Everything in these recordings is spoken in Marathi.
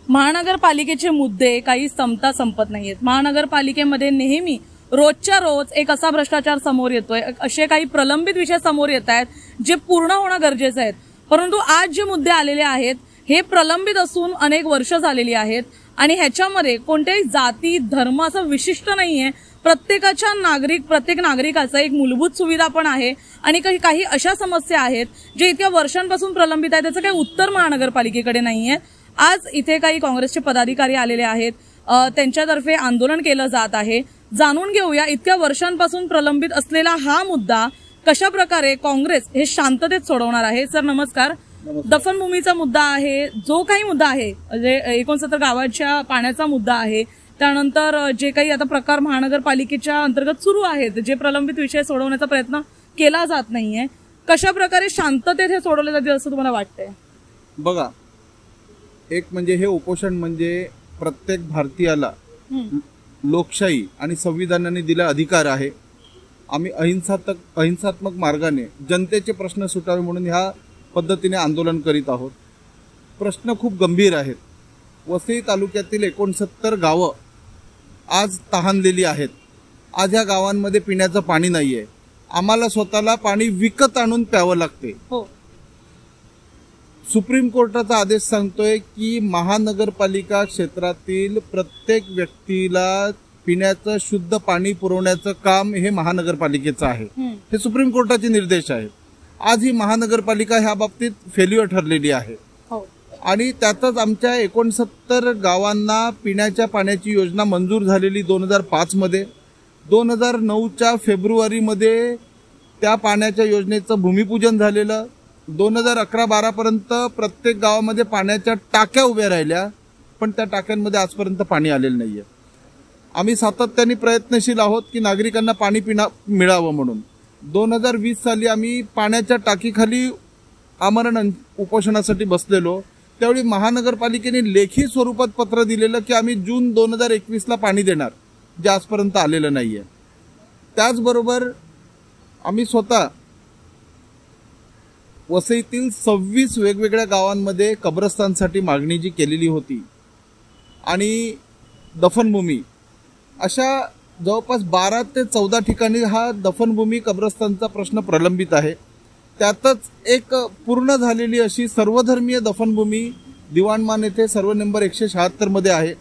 महानगरपालिकेचे मुद्दे काही संपत नाहीयेत। महानगरपालिकेमध्ये नेहमी रोजच्या रोज एक असा भ्रष्टाचार समोर येतोय, असे काही प्रलंबित विषय समोर येत आहेत जे पूर्ण होणं गरजेचं आहे। परंतु आज जे मुद्दे आलेले आहेत हे प्रलंबित असून अनेक वर्ष झालेली आहेत आणि ह्याच्यामध्ये कोणत्याही जाती धर्म असं विशिष्ट नाहीये। प्रत्येक नागरिकाचं एक मूलभूत सुविधा पण आहे आणि काही अशा समस्या आहेत जे इतक्या वर्षांपासून प्रलंबित आहेत, त्याचं काही उत्तर महानगरपालिकेकडे नाहीये। आज इथे काही काँग्रेसचे पदाधिकारी आलेले आहेत, त्यांच्यातर्फे आंदोलन केलं जात आहे। जाणून घेऊया इतक्या वर्षांपासून प्रलंबित असलेला हा मुद्दा कशा प्रकारे काँग्रेस हे शांततेत सोडवणार आहे। सर नमस्कार। दफनभूमीचा मुद्दा आहे, जो काही मुद्दा आहे म्हणजे 69 गावाच्या पाण्याचा मुद्दा आहे, त्यानंतर जे काही आता प्रकार महानगरपालिकेच्या अंतर्गत सुरू आहेत, जे प्रलंबित विषय सोडवण्याचा प्रयत्न केला जात नाहीये, कशा प्रकारे शांततेत हे सोडवले जातील असं तुम्हाला वाटतंय? बघा, एक म्हणजे हे उपोषण म्हणजे प्रत्येक भारतीयाला लोकशाही आणि संविधानाने दिला अधिकार आहे। आम्ही अहिंसात्मक मार्गाने जनतेचे प्रश्न सुटावे म्हणून ह्या पद्धतीने आंदोलन करीत आहोत। प्रश्न खूप गंभीर आहेत। वसई तालुक्यातील 69 गावं आज तहानलेली आहेत। आज ह्या गावांमध्ये पिण्याचं पाणी नाहीये। आम्हाला स्वतःला पाणी विकत आणून प्यावं लागते। सुप्रीम कोर्टाचा आदेश सांगतोय की महानगरपालिका क्षेत्रातील प्रत्येक व्यक्तीला पिण्याचं शुद्ध पाणी पुरवण्याचं काम हे महानगरपालिकेचं आहे। हे सुप्रीम कोर्टाचे निर्देश आहेत। आज ही महानगरपालिका ह्या बाबतीत फेल्युअर ठरलेली आहे आणि त्यातच आमच्या 69 गावांना पिण्याच्या पाण्याची योजना मंजूर झालेली 2005 मध्ये। 2009च्या फेब्रुवारीमध्ये त्या पाण्याच्या योजनेचं भूमिपूजन झालेलं। 2011-12 पर्यंत प्रत्येक गावामध्ये पाण्याच्या टाक्या उभ्या राहिल्या, पण त्या टाक्यांमध्ये आजपर्यंत पाणी आलेलं नाहीये। आम्ही सातत्याने प्रयत्नशील आहोत की नागरिकांना पाणी मिळावं म्हणून। 2020 साली आम्ही पाण्याच्या टाकीखाली आमरण उपोषणासाठी बसलेलो, त्यावेळी महानगरपालिकेने लेखी स्वरूपात पत्र दिलेलं की आम्ही जून 2021ला पाणी देणार, जे आजपर्यंत आलेलं नाहीये। त्याचबरोबर आम्ही स्वतः वसईतील 26 वेगवेगळ्या गावांमध्ये कब्रस्तानसाठी मागणी जी केलेली होती आणि दफनभूमी, अशा जवळपास 12 ते 14 ठिकाणी हा दफनभूमी कब्रस्तानचा प्रश्न प्रलंबित आहे। त्यातच एक पूर्ण झालेली अशी सर्वधर्मीय दफनभूमी दिवाणमान येथे सर्व नंबर 176 मध्ये आहे।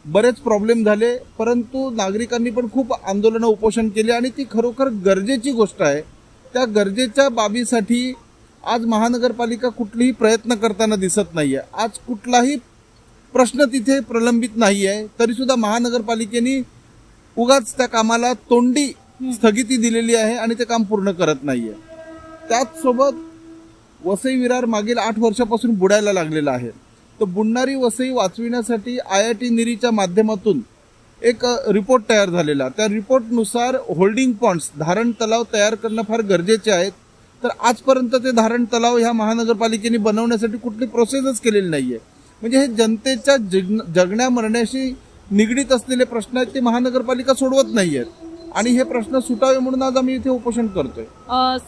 बरेच प्रॉब्लेम झाले, परंतु नागरिकांनी पण खूप आंदोलन उपोषण केले आणि ती खरोखर गरजेची गोष्ट आहे। त्या गरजेच्या बाबीसाठी आज महानगरपालिका कुठलीही प्रयत्न करताना दिसत नाहीये। आज कुठलाही प्रश्न तिथे प्रलंबित नाहीये, तरी सुद्धा महानगरपालिकेने उगाच त्या कामाला तोंडी स्थगिती दिलेली आहे आणि ते काम पूर्ण करत नाहीये। त्याचसोबत वसई विरार मागील 8 वर्षापासून बुडायला लागलेला आहे। तर बुडणारी वसई वाचविण्यासाठी IIT निरीच्या माध्यमातून एक रिपोर्ट तयार झालेला, त्या रिपोर्टनुसार होल्डिंग पॉइंट्स धारण तलाव तयार करणं फार गरजेचे आहेत। तर आजपर्यंत ते धारण तलाव ह्या महानगरपालिकेने बनवण्यासाठी कुठली प्रोसेसच केलेली नाहीये। म्हणजे हे जनतेच्या जगण्या मरण्याशी निगडीत असलेले प्रश्न आहेत, ते महानगरपालिका सोडवत नाहीयेत आणि हे प्रश्न सुटावे म्हणून आज आम्ही इथे उपोषण करतोय।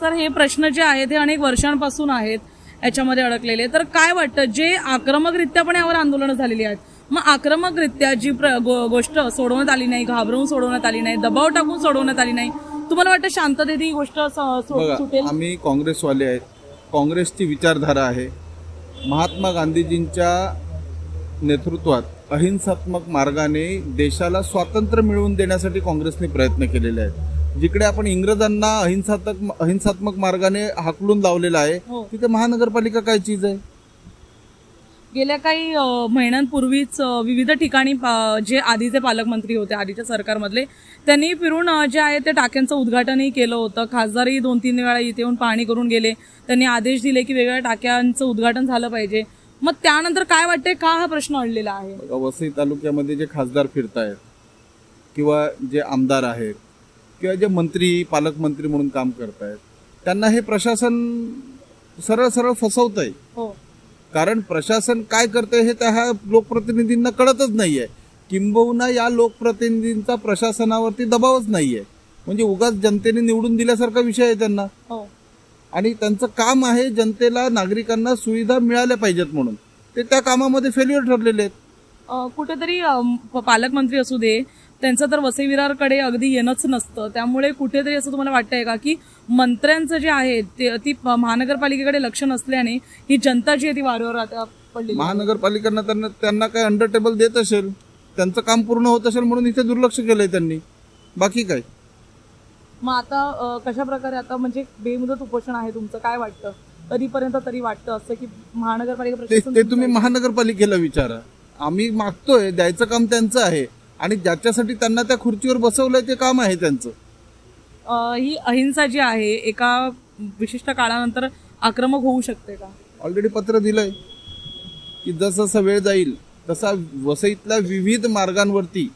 सर हे प्रश्न जे आहेत ते अनेक वर्षांपासून आहेत याच्यामध्ये अडकलेले, तर काय वाटतं जे आक्रमकरित्या पण यावर आंदोलन झालेली आहेत, मग आक्रमकरित्या जी गोष्ट सोडवण्यात आली नाही, घाबरवून सोडवण्यात आली नाही, दबाव टाकून सोडवण्यात आली नाही, तुम्हाला वाटतं शांततेत ही गोष्ट सुटेल? आम्ही काँग्रेसवाले आहेत, काँग्रेसची विचारधारा आहे। महात्मा गांधीजींच्या नेतृत्वात अहिंसात्मक मार्गाने देशाला स्वातंत्र्य मिळवून देण्यासाठी काँग्रेसने प्रयत्न केलेले आहेत। जिकडे आपण इंग्रजांना अहिंसात्मक मार्गाने हाकलून लावलेला आहे, तिथे महानगरपालिका काय चीज आहे? गेल्या काही महिन्यांपूर्वीच विविध ठिकाणी जे आधीचे पालकमंत्री होते आधीच्या सरकारमधले, त्यांनी फिरून जे आहे ते टाक्यांचं उद्घाटनही केलं होतं। खासदारही 2-3 वेळा इथे येऊन पाहणी करून गेले, त्यांनी आदेश दिले की वेगवेगळ्या टाक्यांचं उद्घाटन झालं पाहिजे। मग त्यानंतर काय वाटतंय, का हा प्रश्न अडलेला आहे? वसई तालुक्यामध्ये जे खासदार फिरतायत किंवा जे आमदार आहेत किंवा जे मंत्री पालकमंत्री म्हणून काम करतायत, त्यांना हे प्रशासन सरळ सरळ फसवतंय। कारण प्रशासन काय करते हे त्या लोकप्रतिनिधींना कळतच नाहीये, किंबहुना या लोकप्रतिनिधींचा प्रशासनावरती दबावच नाहीये। म्हणजे उगाच जनतेने निवडून दिल्यासारखा विषय आहे त्यांना, आणि त्यांचं काम आहे जनतेला नागरिकांना सुविधा मिळाल्या पाहिजेत म्हणून। ते त्या कामामध्ये फेल्युअर ठरलेले आहेत. कुठेतरी पालकमंत्री असू दे, त्यांचं तर वसई विरारकडे अगदी येणंच नसतं. त्यामुळे कुठेतरी असं तुम्हाला वाटतंय का की मंत्र्यांचं जे आहे ती महानगरपालिकेकडे लक्ष नसल्याने ही जनता जी आहे ती वारेवर आता पडली? महानगरपालिकांना त्यांना काय अंडर टेबल देत असेल, त्यांचं काम पूर्ण होत असेल म्हणून इथे दुर्लक्ष केलंय त्यांनी, बाकी काय. मग आता कशा प्रकारे आता म्हणजे बेमुदत उपोषण आहे तुमचं, काय वाटतं कधीपर्यंत तरी वाटतं असं की महानगरपालिका प्रशासन? ते तुम्ही महानगरपालिकेला विचारा. आम्ही मागतोय, द्यायचं काम त्यांचं आहे आणि ज्याच्यासाठी त्यांना त्या खुर्चीवर बसवलंय ते काम आहे त्यांचं. ही अहिंसा जी आहे एका विशिष्ट काळानंतर आक्रमक होऊ शकते का? ऑलरेडी पत्र दिलंय की जसं वेळ जाईल तसा वसईतल्या विविध मार्गांवरती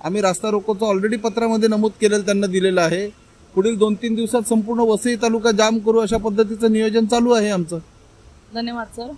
आम्ही रास्ता रोकोचं ऑलरेडी पत्रामध्ये नमूद केलेलं त्यांना दिलेलं आहे. पुढील 2-3 दिवसात संपूर्ण वसई तालुका जाम करू अशा पद्धतीचं नियोजन चालू आहे आमचं. धन्यवाद सर.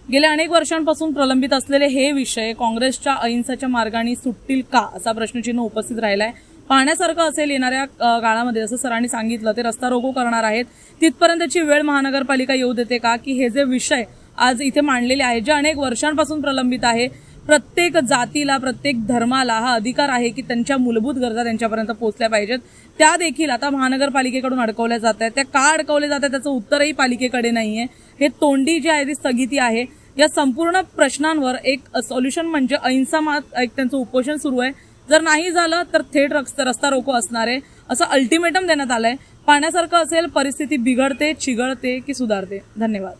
गेल्या अनेक वर्षांपासून प्रलंबित असलेले हे विषय काँग्रेसच्या अहिंसाच्या मार्गाने सुटतील का असा प्रश्नचिन्ह उपस्थित राहिलाय. पाहण्यासारखं असेल येणाऱ्या काळामध्ये, जसं सरांनी सांगितलं ते रस्ता रोको करणार आहेत. तिथपर्यंतची वेळ महानगरपालिका येऊ देते का की हे जे विषय आज इथे मांडलेले आहेत, जे अनेक वर्षांपासून प्रलंबित आहे, प्रत्येक जातीला प्रत्येक धर्माला हा अधिकार आहे की त्यांच्या मूलभूत गरजा त्यांच्यापर्यंत पोहोचल्या पाहिजेत, त्या देखील आता महानगरपालिकेकडून अडकवल्या जात आहेत. त्या का अडकवल्या जात आहेत त्याचं उत्तरही पालिकेकडे नाहीये. हे तोंडी जी आहे ती स्थगिती आहे. या संपूर्ण प्रश्नांवर एक सोल्युशन म्हणजे अहिंसा एक त्यांचं उपोषण सुरू आहे. जर नाही झालं तर थेट रस्ता रोको असणार आहे असं अल्टिमेटम देण्यात आलंय. पाहण्यासारखं असेल परिस्थिती बिघडते, चिघळते की सुधारते. धन्यवाद.